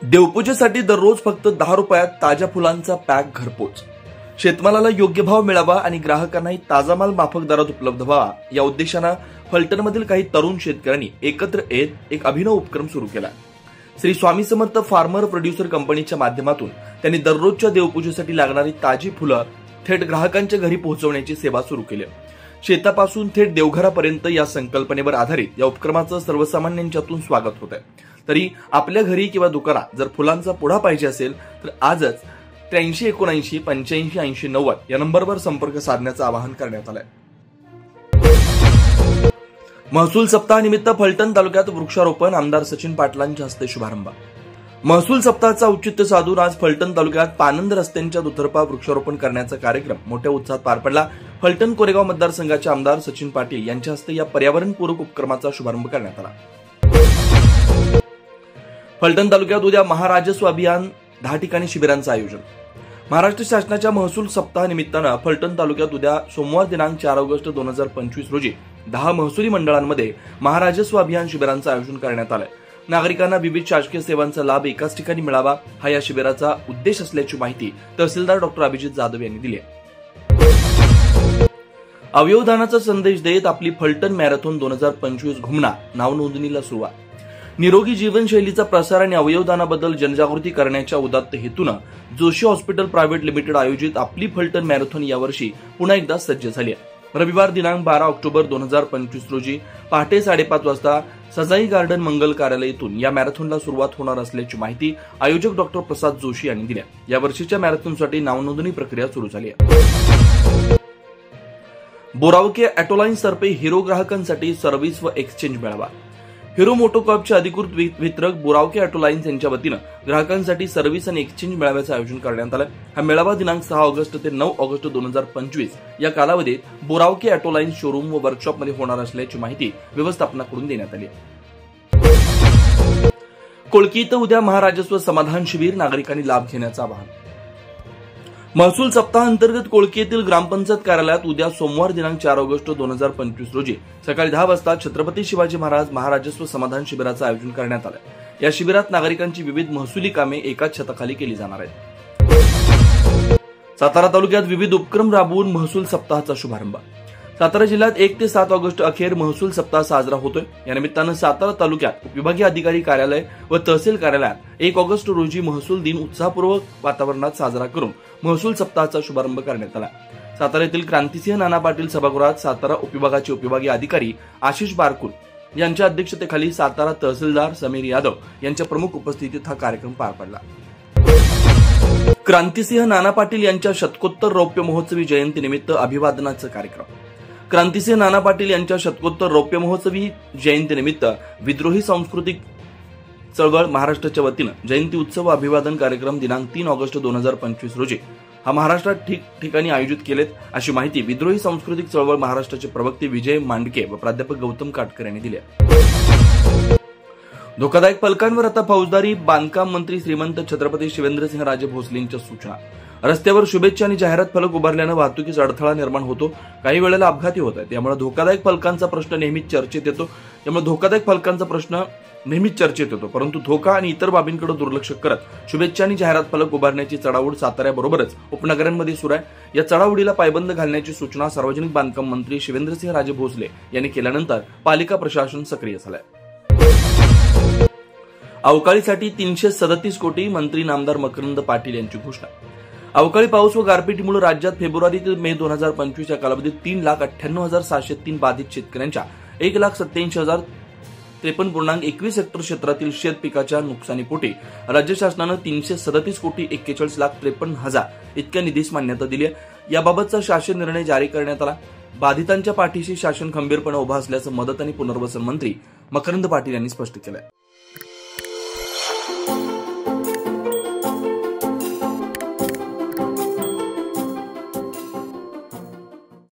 देवपूजेसाठी दररोज फक्त 10 रुपयात ताज्या फुलांचा पॅक घरपोच. शेतमालाला योग्य भाव मिळावा आणि ग्राहकांनाही ताजा माल माफक दरात उपलब्ध व्हावा या उद्देशानं फलटणमधील काही तरुण शेतकऱ्यांनी एकत्र येत एक अभिनव उपक्रम सुरू केला. श्री स्वामी समर्थ फार्मर प्रोड्युसर कंपनीच्या माध्यमातून त्यांनी दररोजच्या देवपूजेसाठी लागणारी ताजी फुलं थेट ग्राहकांच्या घरी पोहोचवण्याची सेवा सुरू केली. शेतापासून थेट देवघरापर्यंत या संकल्पनेवर आधारित या उपक्रमाचं सर्वसामान्यांच्यातून स्वागत होत आहे. तरी आपल्या घरी किंवा दुकानात जर फुलांचा पुडा पाहिजे असेल तर आजच 8379 85 80 90 या नंबरवर संपर्क साधण्याचं आवाहन करण्यात आलंय. महसूल सप्ताहानिमित्त फलटण तालुक्यात वृक्षारोपण आमदार सचिन पाटलांच्या हस्ते शुभारंभ. महसूल सप्ताहाचा औचित्य साधून आज फलटण तालुक्यात पानंद रस्त्यांच्या दुतर्फा वृक्षारोपण करण्याचा कार्यक्रम मोठ्या उत्साहात पार पडला. फलटण कोरेगाव मतदारसंघाचे आमदार सचिन पाटील यांच्या हस्ते या पर्यावरणपूरक उपक्रमाचा शुभारंभ करण्यात आला. फलटण तालुक्यात उद्या महाराजस्व अभियान 10 ठिकाणी शिबिरांचं आयोजन. महाराष्ट्र शासनाच्या महसूल सप्ताहानिमित्तानं फलटण तालुक्यात उद्या सोमवार दिनांक 4 ऑगस्ट 2025 रोजी 10 महसुली मंडळांमध्ये महाराजस्व अभियान शिबिरांचं आयोजन करण्यात आलंय. नागरिकांना विविध शासकीय सेवांचा लाभ एकाच ठिकाणी मिळावा हा या शिबिराचा उद्देश असल्याची माहिती तहसीलदार डॉक्टर अभिजित जाधव यांनी दिली आहे. अवयवदानाचा संदेश देत आपली फलटण मॅरेथॉन 2025 घुमना नावनोंदणीला सुरुवात. निरोगी जीवनशैलीचा प्रसार आणि अवयवदानाबद्दल जनजागृती करण्याच्या उदात्त हेतूनं जोशी हॉस्पिटल प्रायव्हेट लिमिटेड आयोजित आपली फलटण मॅरेथॉन यावर्षी पुन्हा एकदा सज्ज झाली आहे. रविवार दिनांक 12 ऑक्टोबर 2025 रोजी पहाटे 5:30 वाजता सजाई गार्डन मंगल कार्यालयातून या मॅरेथॉनला सुरुवात होणार असल्याची माहिती आयोजक डॉक्टर प्रसाद जोशी यांनी दिली. या वर्षीच्या मॅरेथॉनसाठी नावनोंदणी प्रक्रिया सुरू झाली आहे. बोरावके ऑटोलाईन्स तर्फे हिरो ग्राहकांसाठी सर्व्हिस व एक्सचेंज मेळावा. हिरो मोटोकॉर्पचे अधिकृत वितरक बोरावके ऑटोलाईन्स यांच्या वतीनं ग्राहकांसाठी सर्व्हिस आणि एक्सचेंज मेळाव्याचं आयोजन करण्यात आलं. हा मेळावा दिनांक 6 ऑगस्ट ते 9 ऑगस्ट 2025 या कालावधीत बोरावके ऑटोलाईन्स शोरूम व वर्कशॉपमध्ये होणार असल्याची माहिती व्यवस्थापनाकडून देण्यात आली. कोळकी इथं उद्या महाराजस्व समाधान शिबिर, नागरिकांनी लाभ घेण्याचं आवाहन. महसूल सप्ताहांतर्गत कोळकी येथील ग्रामपंचायत कार्यालयात उद्या सोमवार दिनांक 4 ऑगस्ट 2025 रोजी सकाळी 10 वाजता छत्रपती शिवाजी महाराज महाराजस्व समाधान शिबिराचं आयोजन करण्यात आलं. या शिबिरात नागरिकांची विविध महसुली कामे एकाच छताखाली केली जाणार आहेत. सातारा तालुक्यात विविध उपक्रम राबवून महसूल सप्ताहाचा शुभारंभ. सातारा जिल्ह्यात 1 ते 7 ऑगस्ट अखेर महसूल सप्ताह साजरा होतोय. या निमित्तानं सातारा तालुक्यात विभागीय अधिकारी कार्यालय व तहसील कार्यालयात 1 ऑगस्ट रोजी महसूल दिन उत्साहपूर्वक वातावरणात साजरा करून महसूल सप्ताहाचा शुभारंभ करण्यात आला. सातारा येथील क्रांतिसिंह नाना पाटील सभागृहात सातारा उपविभागाचे उपविभागीय अधिकारी आशिष बारकुल यांच्या अध्यक्षतेखाली सातारा तहसीलदार समीर यादव यांच्या प्रमुख उपस्थितीत हा कार्यक्रम पार पडला. क्रांतिसिंह नाना पाटील यांच्या शतकोत्तर रौप्य महोत्सवी जयंतीनिमित्त अभिवादनाचा कार्यक्रम. क्रांतिसिंह नाना पाटील यांच्या शतकोत्तर रौप्य महोत्सवी जयंतीनिमित्त विद्रोही सांस्कृतिक चळवळ महाराष्ट्राच्या वतीनं जयंती उत्सव अभिवादन कार्यक्रम दिनांक 3 ऑगस्ट 2025 रोजी हा महाराष्ट्रात ठिकठिकाणी आयोजित केलेत अशी माहिती विद्रोही सांस्कृतिक चळवळ महाराष्ट्राचे प्रवक्ते विजय मांडके व प्राध्यापक गौतम काटकर यांनी दिली. धोकादायक फलकांवर आता फौजदारी. बांधकाम मंत्री श्रीमंत छत्रपती शिवेंद्रसिंहराजे भोसलेंच्या सूचना. रस्त्यावर शुभेच्छा आणि जाहिरात फलक उभारल्यानं वाहतुकीचा अडथळा निर्माण होतो. काही वेळेला अपघातही होत आहेत. त्यामुळे धोकादायक फलकांचा प्रश्न नेहमीच चर्चेत येतो. परंतु धोका आणि इतर बाबींकडे दुर्लक्ष करत शुभेच्छा आणि जाहिरात फलक उभारण्याची चढाओढ साताऱ्याबरोबरच उपनगरांमध्ये सुरू आहे. या चढाओढीला पायबंद घालण्याची सूचना सार्वजनिक बांधकाम मंत्री शिवेंद्रसिंहराजे भोसले यांनी केल्यानंतर पालिका प्रशासन सक्रिय झालंय. अवकाळीसाठी 337 कोटी. मंत्री नामदार मकरंद पाटील यांची घोषणा. अवकाळी पाऊस व गारपिटीमुळे राज्यात फेब्रुवारी ते मे 2025 या कालावधीत 3,98,703 बाधित शेतकऱ्यांच्या 1,97,053.21 हेक्टर क्षेत्रातील शेत पिकाच्या नुकसानीपोटी राज्य शासनानं 337,41,43,53,000 इतक्या निधीस मान्यता दिली आहे. याबाबतचा शासन निर्णय जारी करण्यात आला. बाधितांच्या पाठीशी शासन खंबीरपणे उभा असल्याचं मदत आणि पुनर्वसन मंत्री मकरंद पाटील यांनी स्पष्ट केलं.